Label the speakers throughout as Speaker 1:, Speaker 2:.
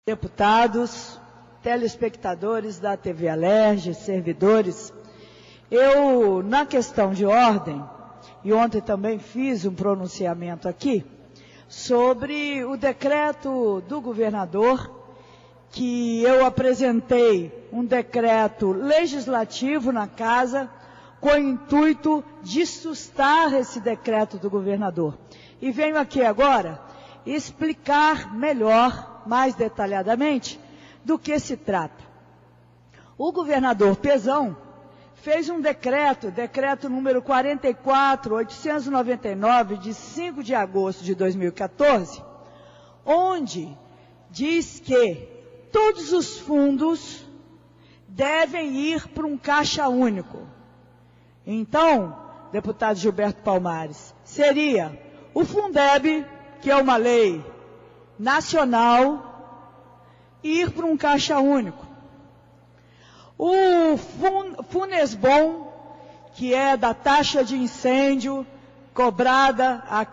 Speaker 1: Deputados, telespectadores da TV Alerj, servidores, eu, na questão de ordem, e ontem também fiz um pronunciamento aqui, sobre o decreto do governador, que eu apresentei um decreto legislativo na casa, com o intuito de sustar esse decreto do governador. E venho aqui agora explicar melhor, mais detalhadamente, do que se trata. O governador Pezão fez um decreto número 44.899, de 5 de agosto de 2014, onde diz que todos os fundos devem ir para um caixa único. Então, deputado Gilberto Palmares, seria o Fundeb, que é uma lei nacional, ir para um caixa único. O Funesbom, que é da taxa de incêndio cobrada a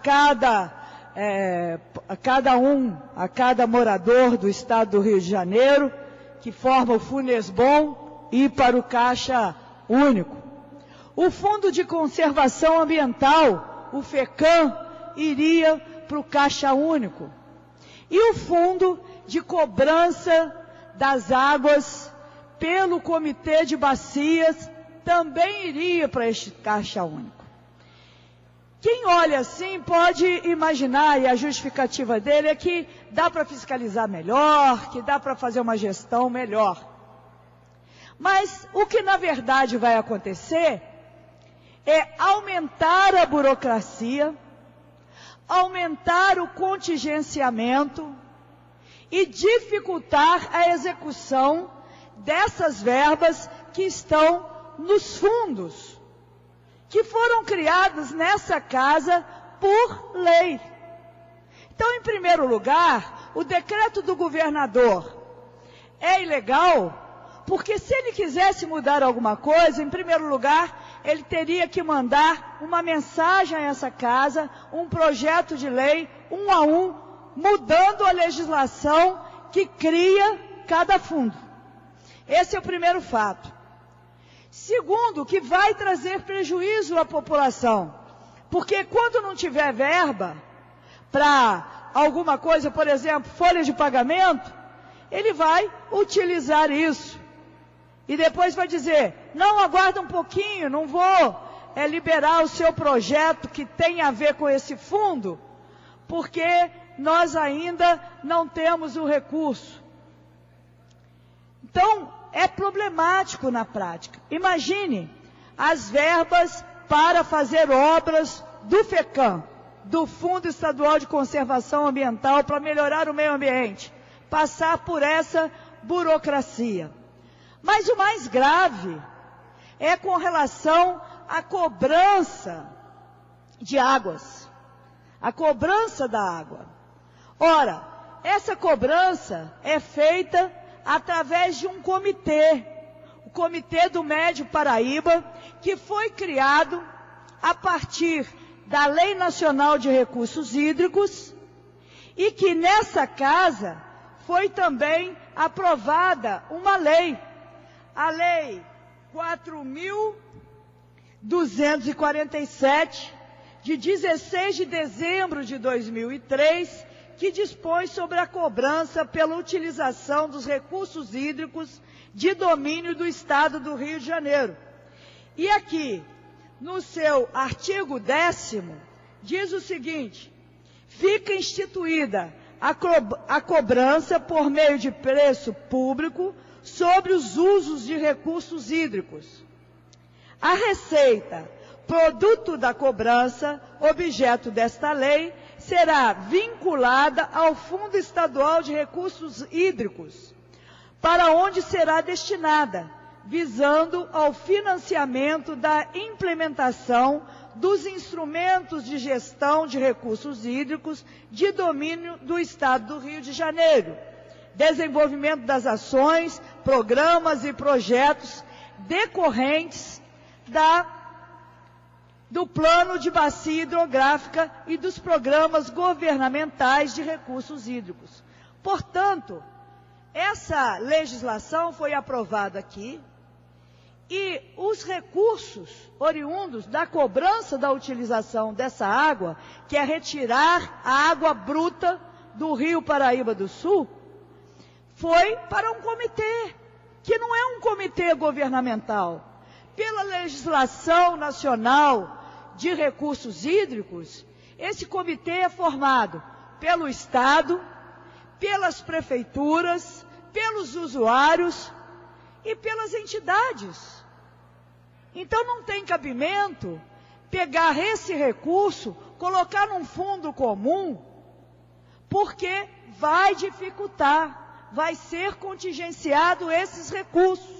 Speaker 1: cada morador do estado do Rio de Janeiro, que forma o Funesbom, ir para o caixa único. O Fundo de Conservação Ambiental, o FECAM, iria para o caixa único. E o Fundo de Cobrança das Águas pelo Comitê de Bacias também iria para este caixa único. Quem olha assim pode imaginar, e a justificativa dele é que dá para fiscalizar melhor, que dá para fazer uma gestão melhor. Mas o que na verdade vai acontecer é aumentar a burocracia, aumentar o contingenciamento e dificultar a execução dessas verbas que estão nos fundos, que foram criados nessa casa por lei. Então, em primeiro lugar, o decreto do governador é ilegal, porque se ele quisesse mudar alguma coisa, em primeiro lugar, ele teria que mandar uma mensagem a essa casa, um projeto de lei, um a um, mudando a legislação que cria cada fundo. Esse é o primeiro fato. Segundo, que vai trazer prejuízo à população, porque quando não tiver verba para alguma coisa, por exemplo, folha de pagamento, ele vai utilizar isso. E depois vai dizer, não, aguarda um pouquinho, não vou liberar o seu projeto que tem a ver com esse fundo, porque nós ainda não temos o recurso. Então, é problemático na prática. Imagine as verbas para fazer obras do FECAM, do Fundo Estadual de Conservação Ambiental, para melhorar o meio ambiente, passar por essa burocracia. Mas o mais grave é com relação à cobrança de águas, a cobrança da água. Ora, essa cobrança é feita através de um comitê, o Comitê do Médio Paraíba, que foi criado a partir da Lei Nacional de Recursos Hídricos e que nessa casa foi também aprovada uma lei, a Lei 4.247, de 16 de dezembro de 2003, que dispõe sobre a cobrança pela utilização dos recursos hídricos de domínio do Estado do Rio de Janeiro. E aqui, no seu artigo 10º, diz o seguinte: fica instituída a cobrança por meio de preço público sobre os usos de recursos hídricos. A receita, produto da cobrança, objeto desta lei, será vinculada ao Fundo Estadual de Recursos Hídricos, para onde será destinada, visando ao financiamento da implementação dos instrumentos de gestão de recursos hídricos de domínio do Estado do Rio de Janeiro, desenvolvimento das ações, programas e projetos decorrentes do Plano de Bacia Hidrográfica e dos programas governamentais de recursos hídricos. Portanto, essa legislação foi aprovada aqui e os recursos oriundos da cobrança da utilização dessa água, que é retirar a água bruta do Rio Paraíba do Sul, foi para um comitê, que não é um comitê governamental. Pela legislação nacional de recursos hídricos, esse comitê é formado pelo Estado, pelas prefeituras, pelos usuários e pelas entidades. Então não tem cabimento pegar esse recurso, colocar num fundo comum, porque vai dificultar, vai ser contingenciado esses recursos.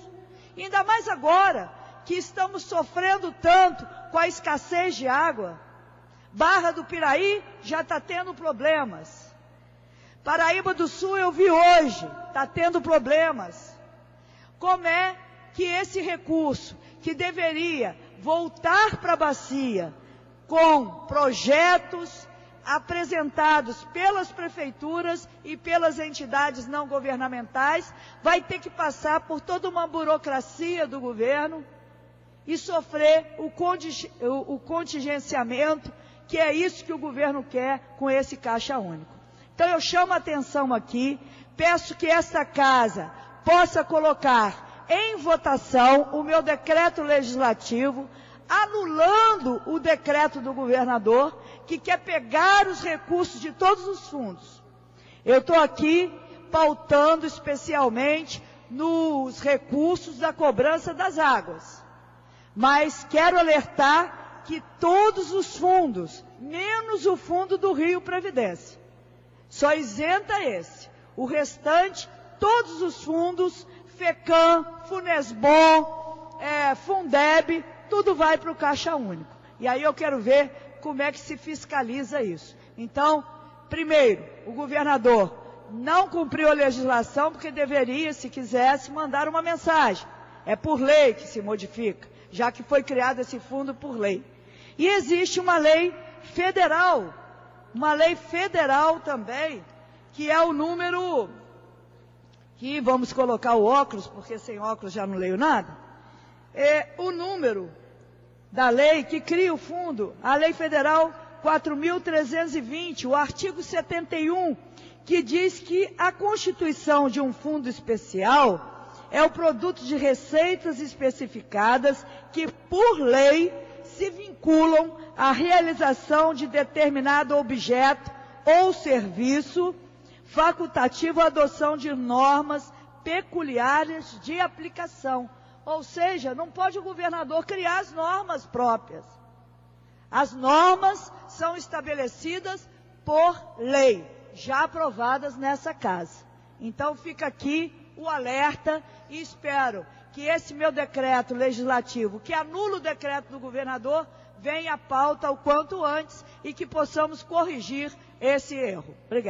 Speaker 1: Ainda mais agora que estamos sofrendo tanto com a escassez de água. Barra do Piraí já está tendo problemas. Paraíba do Sul eu vi hoje, está tendo problemas. Como é que esse recurso, que deveria voltar para a bacia, com projetos apresentados pelas prefeituras e pelas entidades não governamentais, vai ter que passar por toda uma burocracia do governo e sofrer o contingenciamento, que é isso que o governo quer com esse Caixa Único. Então eu chamo a atenção aqui, peço que esta casa possa colocar em votação o meu decreto legislativo, anulando o decreto do governador, que quer pegar os recursos de todos os fundos. Eu estou aqui pautando especialmente nos recursos da cobrança das águas. Mas quero alertar que todos os fundos, menos o fundo do Rio Previdência, só isenta esse. O restante, todos os fundos, FECAM, Funesbon, Fundeb, tudo vai para o Caixa Único. E aí eu quero ver como é que se fiscaliza isso. Então, primeiro, o governador não cumpriu a legislação, porque deveria, se quisesse, mandar uma mensagem. É por lei que se modifica, já que foi criado esse fundo por lei. E existe uma lei federal também, que é o número, que vamos colocar o óculos, porque sem óculos já não leio nada, é o número da lei que cria o fundo, a Lei Federal 4.320, o artigo 71, que diz que a constituição de um fundo especial é o produto de receitas especificadas que, por lei, se vinculam à realização de determinado objeto ou serviço, facultativo à adoção de normas peculiares de aplicação. Ou seja, não pode o governador criar as normas próprias. As normas são estabelecidas por lei, já aprovadas nessa casa. Então fica aqui o alerta e espero que esse meu decreto legislativo, que anula o decreto do governador, venha à pauta o quanto antes e que possamos corrigir esse erro. Obrigada.